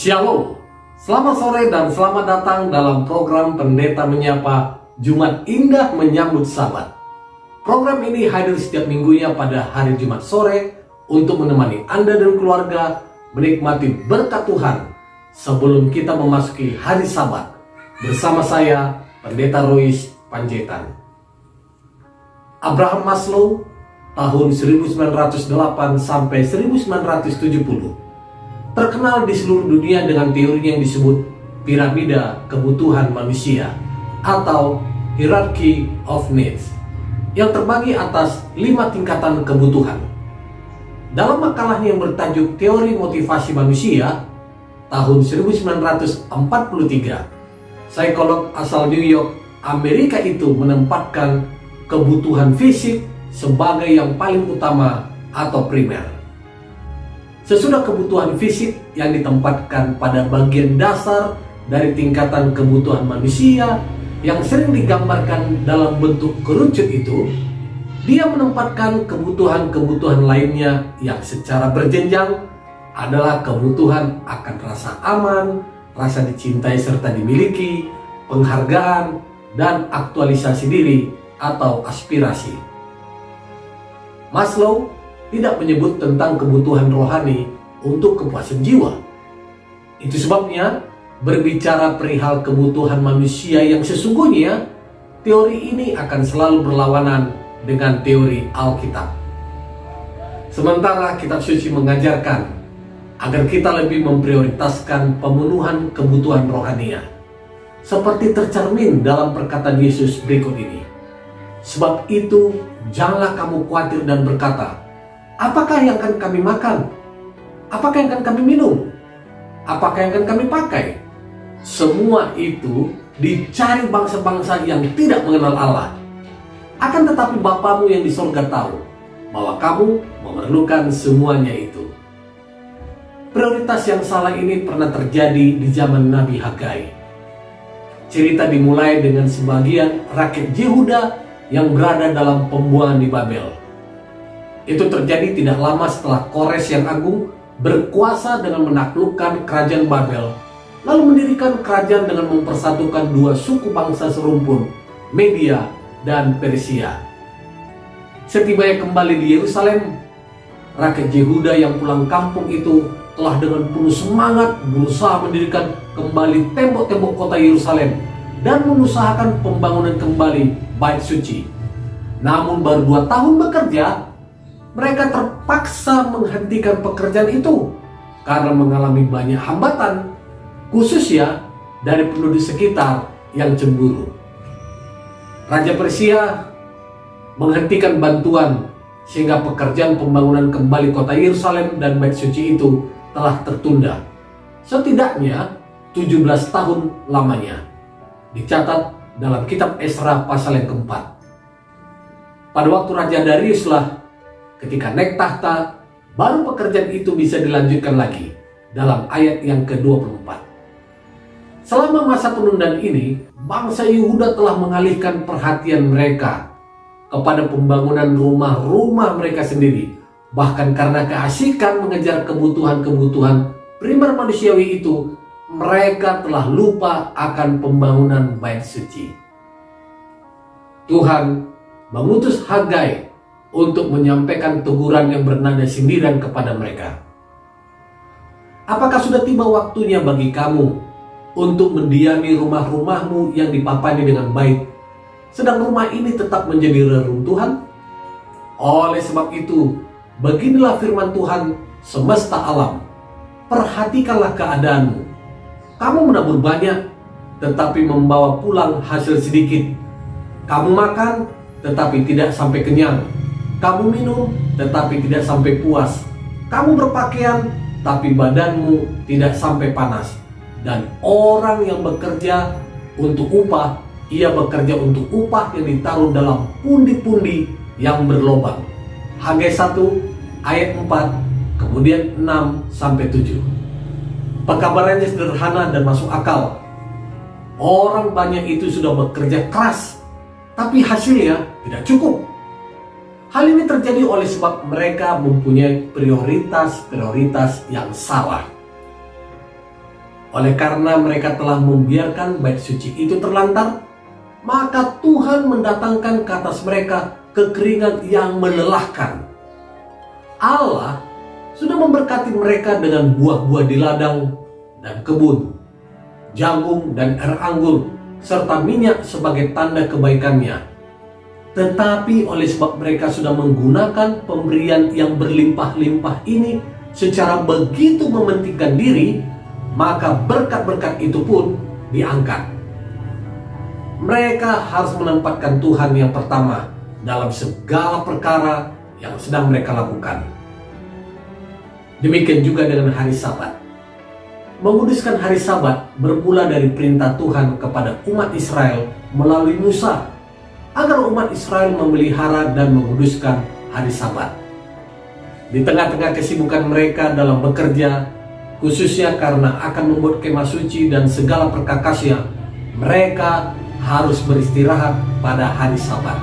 Shalom, selamat sore dan selamat datang dalam program Pendeta Menyapa Jumat Indah Menyambut Sabat. Program ini hadir setiap minggunya pada hari Jumat sore untuk menemani Anda dan keluarga menikmati berkat Tuhan sebelum kita memasuki hari Sabat bersama saya, Pendeta Rois Panjaitan. Abraham Maslow tahun 1908 sampai 1970 terkenal di seluruh dunia dengan teorinya yang disebut piramida kebutuhan manusia atau hierarchy of needs yang terbagi atas 5 tingkatan kebutuhan. Dalam makalahnya yang bertajuk Teori Motivasi Manusia tahun 1943, psikolog asal New York, Amerika itu menempatkan kebutuhan fisik sebagai yang paling utama atau primer. Sesudah kebutuhan fisik yang ditempatkan pada bagian dasar dari tingkatan kebutuhan manusia yang sering digambarkan dalam bentuk kerucut itu, dia menempatkan kebutuhan-kebutuhan lainnya yang secara berjenjang adalah kebutuhan akan rasa aman, rasa dicintai serta dimiliki, penghargaan, dan aktualisasi diri atau aspirasi. Maslow tidak menyebut tentang kebutuhan rohani untuk kepuasan jiwa. Itu sebabnya berbicara perihal kebutuhan manusia yang sesungguhnya, teori ini akan selalu berlawanan dengan teori Alkitab. Sementara kitab suci mengajarkan agar kita lebih memprioritaskan pemenuhan kebutuhan rohania, seperti tercermin dalam perkataan Yesus berikut ini. Sebab itu, janganlah kamu khawatir dan berkata, apakah yang akan kami makan? Apakah yang akan kami minum? Apakah yang akan kami pakai? Semua itu dicari bangsa-bangsa yang tidak mengenal Allah. Akan tetapi Bapamu yang di sorga tahu bahwa kamu memerlukan semuanya itu. Prioritas yang salah ini pernah terjadi di zaman Nabi Hagai. Cerita dimulai dengan sebagian rakyat Yehuda yang berada dalam pembuangan di Babel. Itu terjadi tidak lama setelah Kores yang agung berkuasa dengan menaklukkan kerajaan Babel, lalu mendirikan kerajaan dengan mempersatukan dua suku bangsa serumpun, Media dan Persia. Setibanya kembali di Yerusalem, rakyat Yehuda yang pulang kampung itu telah dengan penuh semangat berusaha mendirikan kembali tembok-tembok kota Yerusalem dan mengusahakan pembangunan kembali Bait Suci. Namun baru 2 tahun bekerja, mereka terpaksa menghentikan pekerjaan itu karena mengalami banyak hambatan, khususnya dari penduduk sekitar yang cemburu. Raja Persia menghentikan bantuan sehingga pekerjaan pembangunan kembali kota Yerusalem dan Bait Suci itu telah tertunda. Setidaknya 17 tahun lamanya. Dicatat dalam kitab Esra pasal yang keempat. Pada waktu Raja Darius lah ketika naik tahta, baru pekerjaan itu bisa dilanjutkan lagi dalam ayat yang ke-24. Selama masa penundaan ini, bangsa Yehuda telah mengalihkan perhatian mereka kepada pembangunan rumah-rumah mereka sendiri. Bahkan karena keasikan mengejar kebutuhan-kebutuhan primer manusiawi itu, mereka telah lupa akan pembangunan Bait Suci. Tuhan mengutus Hagai untuk menyampaikan teguran yang bernada sindiran kepada mereka. Apakah sudah tiba waktunya bagi kamu untuk mendiami rumah-rumahmu yang dipapani dengan baik, sedang rumah ini tetap menjadi reruntuhan? Oleh sebab itu, beginilah firman Tuhan semesta alam. Perhatikanlah keadaanmu. Kamu menabur banyak, tetapi membawa pulang hasil sedikit. Kamu makan, tetapi tidak sampai kenyang. Kamu minum, tetapi tidak sampai puas. Kamu berpakaian, tapi badanmu tidak sampai panas. Dan orang yang bekerja untuk upah, ia bekerja untuk upah yang ditaruh dalam pundi-pundi yang berlobang. Hagai 1 ayat 4, kemudian 6-7. Pekabarannya sederhana dan masuk akal. Orang banyak itu sudah bekerja keras, tapi hasilnya tidak cukup. Hal ini terjadi oleh sebab mereka mempunyai prioritas-prioritas yang salah. Oleh karena mereka telah membiarkan bait suci itu terlantar, maka Tuhan mendatangkan ke atas mereka kekeringan yang melelahkan. Allah sudah memberkati mereka dengan buah-buah di ladang dan kebun, jagung dan air anggur, serta minyak sebagai tanda kebaikannya. Tetapi oleh sebab mereka sudah menggunakan pemberian yang berlimpah-limpah ini secara begitu mementingkan diri, maka berkat-berkat itu pun diangkat. Mereka harus menempatkan Tuhan yang pertama dalam segala perkara yang sedang mereka lakukan. Demikian juga dengan hari Sabat. Menguduskan hari Sabat bermula dari perintah Tuhan kepada umat Israel melalui Musa, agar umat Israel memelihara dan menguduskan hari Sabat. Di tengah-tengah kesibukan mereka dalam bekerja, khususnya karena akan membuat kemah suci dan segala perkakasnya, mereka harus beristirahat pada hari Sabat.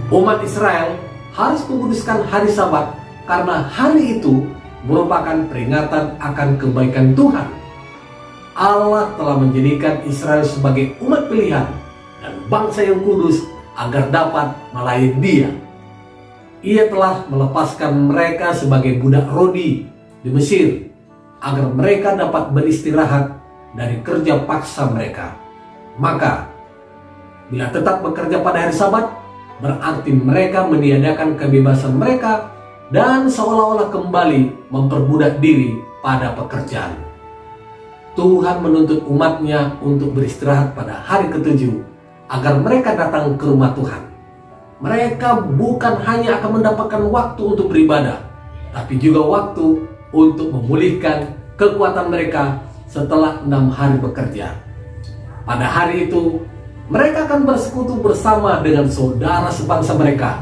Umat Israel harus menguduskan hari Sabat karena hari itu merupakan peringatan akan kebaikan Tuhan. Allah telah menjadikan Israel sebagai umat pilihan dan bangsa yang kudus agar dapat melayani Dia. Ia telah melepaskan mereka sebagai budak rodi di Mesir agar mereka dapat beristirahat dari kerja paksa mereka. Maka, bila tetap bekerja pada hari Sabat, berarti mereka meniadakan kebebasan mereka dan seolah-olah kembali memperbudak diri pada pekerjaan. Tuhan menuntut umatnya untuk beristirahat pada hari ketujuh agar mereka datang ke rumah Tuhan. Mereka bukan hanya akan mendapatkan waktu untuk beribadah, tapi juga waktu untuk memulihkan kekuatan mereka setelah 6 hari bekerja. Pada hari itu, mereka akan bersekutu bersama dengan saudara sebangsa mereka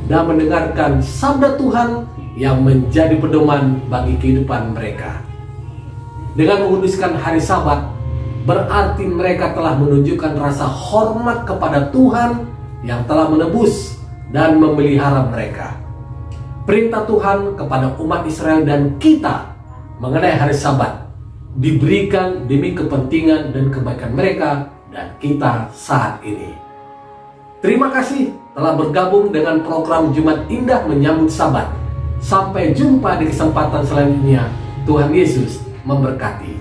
dan mendengarkan sabda Tuhan yang menjadi pedoman bagi kehidupan mereka. Dengan menguduskan hari Sabat, berarti mereka telah menunjukkan rasa hormat kepada Tuhan yang telah menebus dan memelihara mereka. Perintah Tuhan kepada umat Israel dan kita mengenai hari Sabat diberikan demi kepentingan dan kebaikan mereka dan kita saat ini. Terima kasih telah bergabung dengan program Jumat Indah Menyambut Sabat. Sampai jumpa di kesempatan selanjutnya. Tuhan Yesus memberkati.